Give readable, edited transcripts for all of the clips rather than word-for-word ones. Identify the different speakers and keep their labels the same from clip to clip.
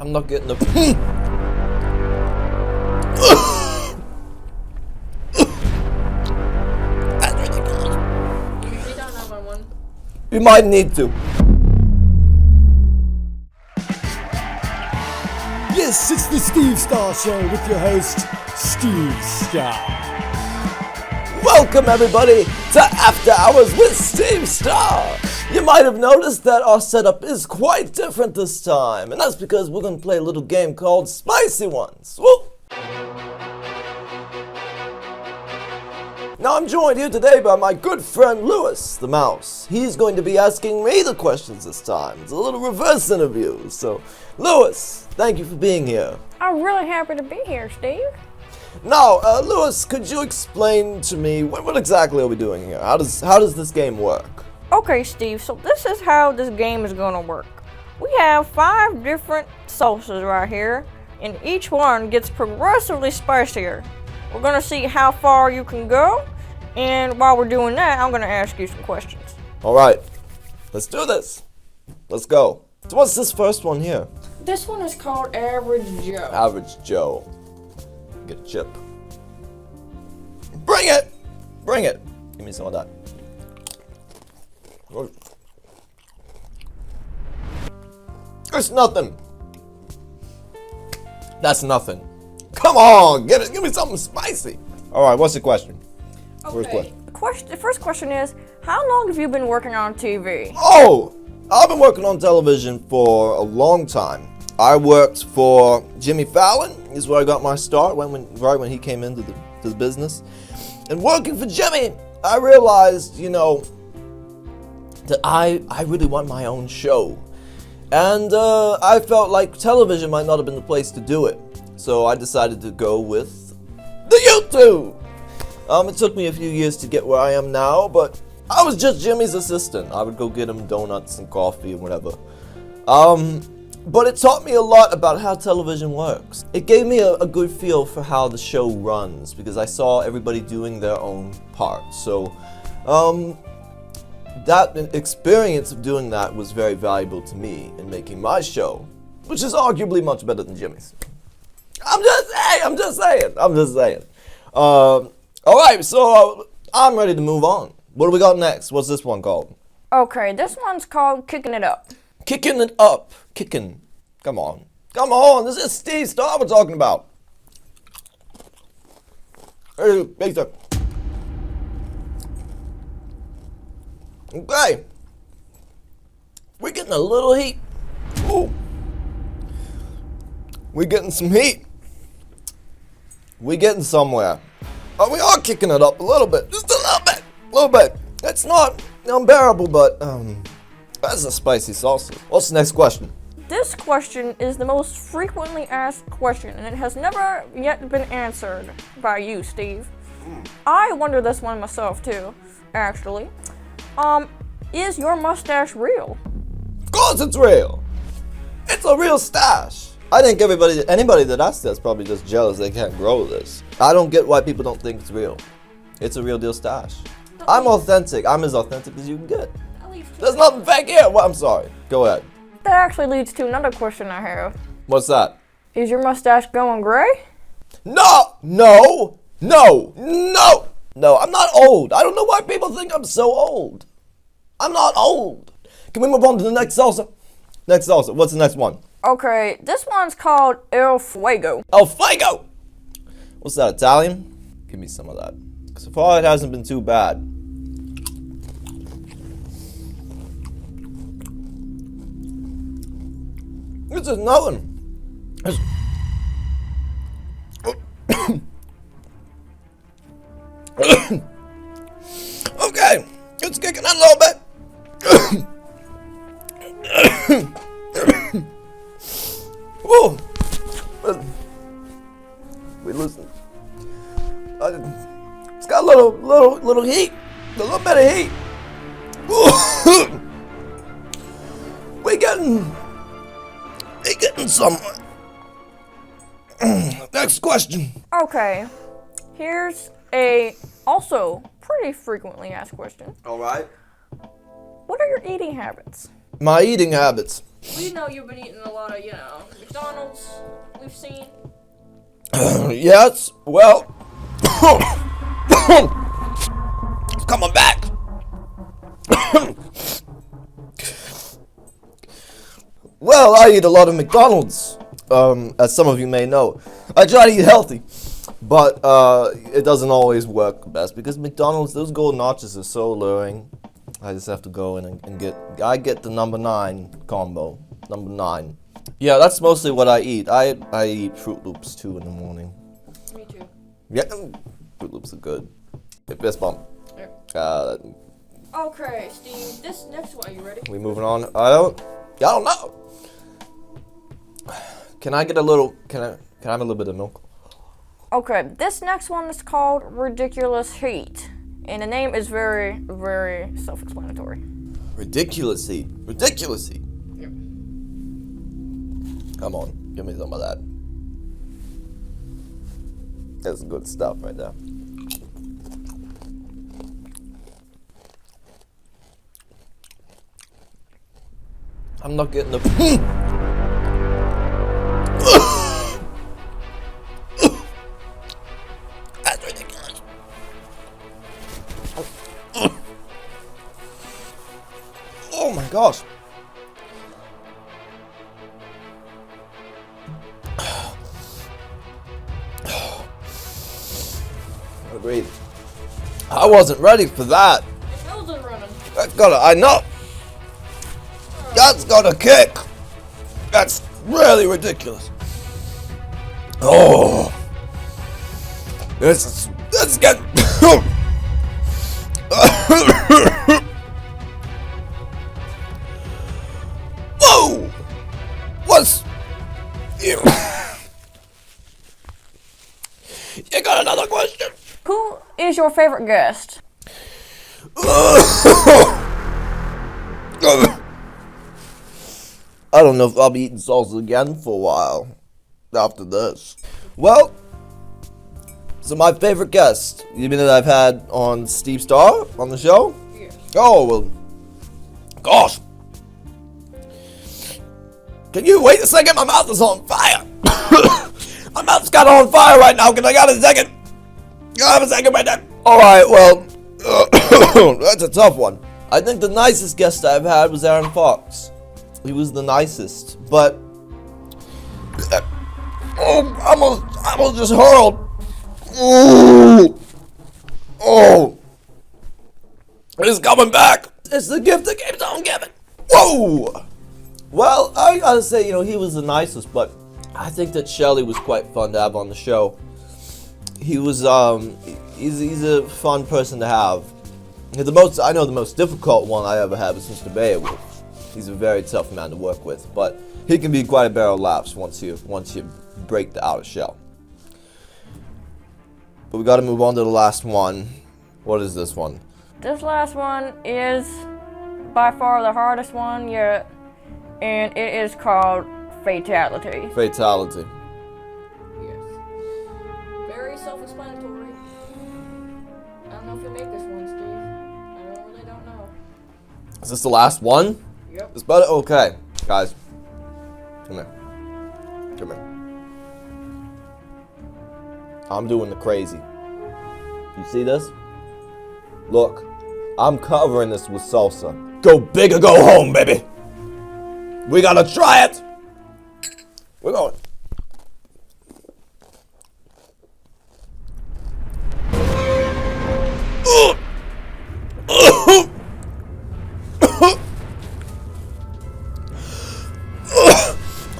Speaker 1: I'm not getting the... That's ridiculous.
Speaker 2: Can you down 911?
Speaker 1: You might need to.
Speaker 3: Yes, it's the Steve Starr Show with your host, Steve Starr.
Speaker 1: Welcome everybody to After Hours with Steve Starr. You might have noticed that our setup is quite different this time, and that's because we're going to play a little game called Spicy Ones. Woo! Now I'm joined here today by my good friend Lewis, the mouse. He's going to be asking me the questions this time. It's a little reverse interview. So, Lewis, thank you for being here.
Speaker 2: I'm really happy to be here, Steve.
Speaker 1: Now, Lewis, could you explain to me what exactly are we doing here? How does this game work?
Speaker 2: Okay, Steve, so this is how this game is going to work. We have 5 different salsas right here, and each one gets progressively spicier. We're going to see how far you can go, and while we're doing that, I'm going to ask you some questions.
Speaker 1: All right, let's do this. Let's go. So what's this first one here?
Speaker 2: This one is called Average Joe.
Speaker 1: Average Joe. Get a chip. Bring it! Bring it! Give me some of that. It's nothing. That's nothing. Come on, get it. Give me something spicy. All right, what's the question?
Speaker 2: Okay. The first question is, how long have you been working on TV?
Speaker 1: Oh, I've been working on television for a long time. I worked for Jimmy Fallon, is where I got my start, right when he came into the business. And working for Jimmy, I realized, that I really want my own show. And I felt like television might not have been the place to do it. So I decided to go with the YouTube. It took me a few years to get where I am now, but I was just Jimmy's assistant. I would go get him donuts and coffee and whatever. But it taught me a lot about how television works. It gave me a good feel for how the show runs because I saw everybody doing their own part. So that experience of doing that was very valuable to me in making my show, which is arguably much better than Jimmy's. I'm just saying. All right, so I'm ready to move on. What do we got next? What's this one called?
Speaker 2: Okay, this one's called Kicking It Up.
Speaker 1: Kicking it up. Kicking. Come on. This is Steve Starr we're talking about. Hey, big stuff. Okay. We're getting a little heat. Ooh. We're getting some heat. We're getting somewhere. We are kicking it up a little bit. Just a little bit. It's not unbearable, but that's a spicy salsa. What's the next question?
Speaker 2: This question is the most frequently asked question, and it has never yet been answered by you, Steve. I wonder this one myself too, actually. Is your mustache real?
Speaker 1: Of course it's real. It's a real stash. I think anybody that asks that's probably just jealous they can't grow this. I don't get why people don't think it's real. It's a real deal stash. I'm authentic. I'm as authentic as you can get. There's nothing fake here. Well, I'm sorry. Go ahead.
Speaker 2: That actually leads to another question I have.
Speaker 1: What's that?
Speaker 2: Is your mustache going gray?
Speaker 1: No, I'm not old. I don't know why people think I'm so old. I'm not old. Can we move on to the next salsa? What's the next one?
Speaker 2: Okay, this one's called El Fuego.
Speaker 1: El Fuego! What's that, Italian? Give me some of that. So far, it hasn't been too bad. This is nothing. Okay, it's kicking in a little bit. Whoa. We listen. It's got a little heat, a little bit of heat. We getting somewhere. Next question.
Speaker 2: Okay, here's a also pretty frequently asked question.
Speaker 1: All right.
Speaker 2: What are your eating habits?
Speaker 1: My eating habits.
Speaker 2: We know you've been eating a lot of, McDonald's we've seen?
Speaker 1: Yes, well, it's coming back. Well, I eat a lot of McDonald's, as some of you may know. I try to eat healthy, but it doesn't always work best because McDonald's, those gold arches are so alluring. I just have to go in and get the number 9 combo. Number 9. Yeah, that's mostly what I eat. I eat Fruit Loops too in the morning.
Speaker 2: Me too.
Speaker 1: Yeah, Fruit Loops are good. Fist bump.
Speaker 2: Yep. Okay, Steve, this next one, you ready?
Speaker 1: We moving on. I don't know. Can I get a little? Can I have a little bit of milk?
Speaker 2: Okay, this next one is called Ridiculous Heat. And the name is very, very self-explanatory.
Speaker 1: Ridiculous heat. Ridiculous heat.
Speaker 2: Yep.
Speaker 1: Come on, give me some of that. That's good stuff right there. I'm not getting the. That's ridiculous. Oh my gosh. Agreed. I wasn't ready for that.
Speaker 2: Your nose is running.
Speaker 1: I know. That's got a kick. That's really ridiculous. Oh. Let's get. Whoa! What's you? You got another question?
Speaker 2: Who is your favorite guest?
Speaker 1: I don't know if I'll be eating salsa again for a while after this. Well, so my favorite guest, you mean that I've had on Steve Starr on the show?
Speaker 2: Yes.
Speaker 1: Oh, well, gosh. Can you wait a second? My mouth is on fire. My mouth's got on fire right now. Can I got a second? You have a second right there. All right, well, that's a tough one. I think the nicest guest I've had was Aaron Fox. He was the nicest, but I almost just hurled. Oh, it's coming back. It's the gift that keeps on giving. Whoa. Well, I gotta say, he was the nicest, but I think that Shelly was quite fun to have on the show. He was, he's a fun person to have. I know the most difficult one I ever had was Mr. Beowulf. He's a very tough man to work with, but he can be quite a barrel of laughs once you break the outer shell. But we gotta move on to the last one. What is this one?
Speaker 2: This last one is by far the hardest one yet, and it is called Fatality.
Speaker 1: Fatality.
Speaker 2: Yes. Very self-explanatory. I don't know if you'll make this one, Steve. I really don't know.
Speaker 1: Is this the last one?
Speaker 2: Yep.
Speaker 1: It's better. Okay, guys, come here. Come here. I'm doing the crazy. You see this? Look, I'm covering this with salsa. Go big or go home, baby. We gotta try it. We're going.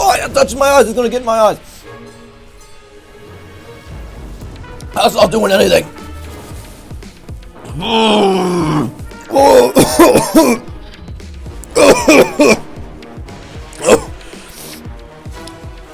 Speaker 1: Oh, I'm touching my eyes. It's gonna get in my eyes. That's not doing anything.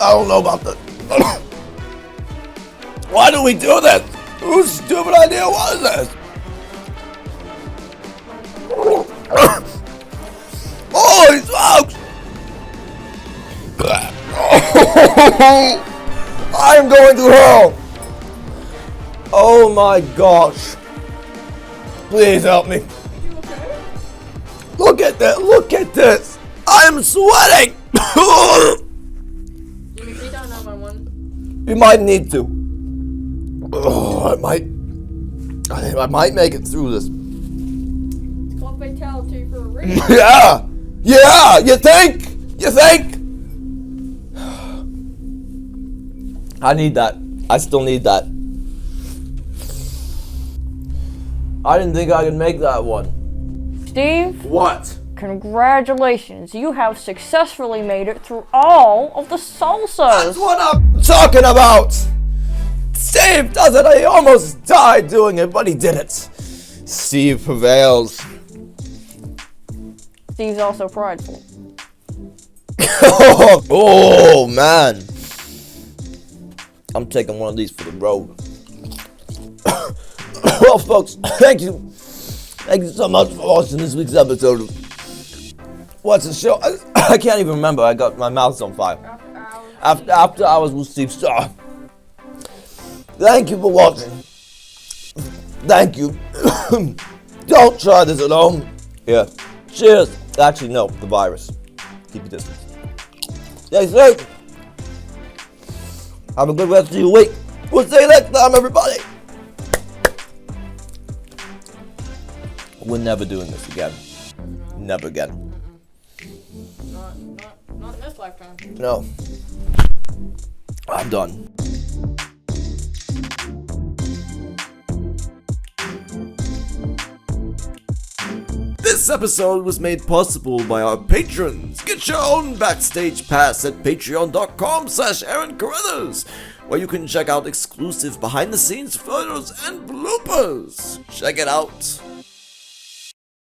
Speaker 1: I don't know about that. Why do we do this? Whose stupid idea was this? Holy smokes! I am going to hell. Oh my gosh. Please help me. Look at that. Look at this. I am sweating. You might need to. Oh, I might make it through this.
Speaker 2: It's called Fatality for a reason.
Speaker 1: Yeah! Yeah! You think? You think? I need that. I still need that. I didn't think I could make that one.
Speaker 2: Steve,
Speaker 1: What?
Speaker 2: congratulations. You have successfully made it through all of the salsas.
Speaker 1: That's what I'm talking about! Steve does it! He almost died doing it, but he did it. Steve prevails.
Speaker 2: Steve's also prideful.
Speaker 1: Oh, man. I'm taking one of these for the road. Well, folks, thank you. Thank you so much for watching this week's episode of What's the Show? I can't even remember. I got my mouth's on fire. After Hours with Steve Starr. Thank you for watching. Thank you. Don't try this at home. Yeah. Cheers. Actually, no. The virus. Keep your distance. Stay safe. Have a good rest of your week. We'll see you next time, everybody. We're never doing this again. Never again.
Speaker 2: Not in this lifetime.
Speaker 1: No. I'm done. This episode was made possible by our patrons. Get your own backstage pass at patreon.com/Aaron Carruthers, where you can check out exclusive behind-the-scenes photos and bloopers. Check it out.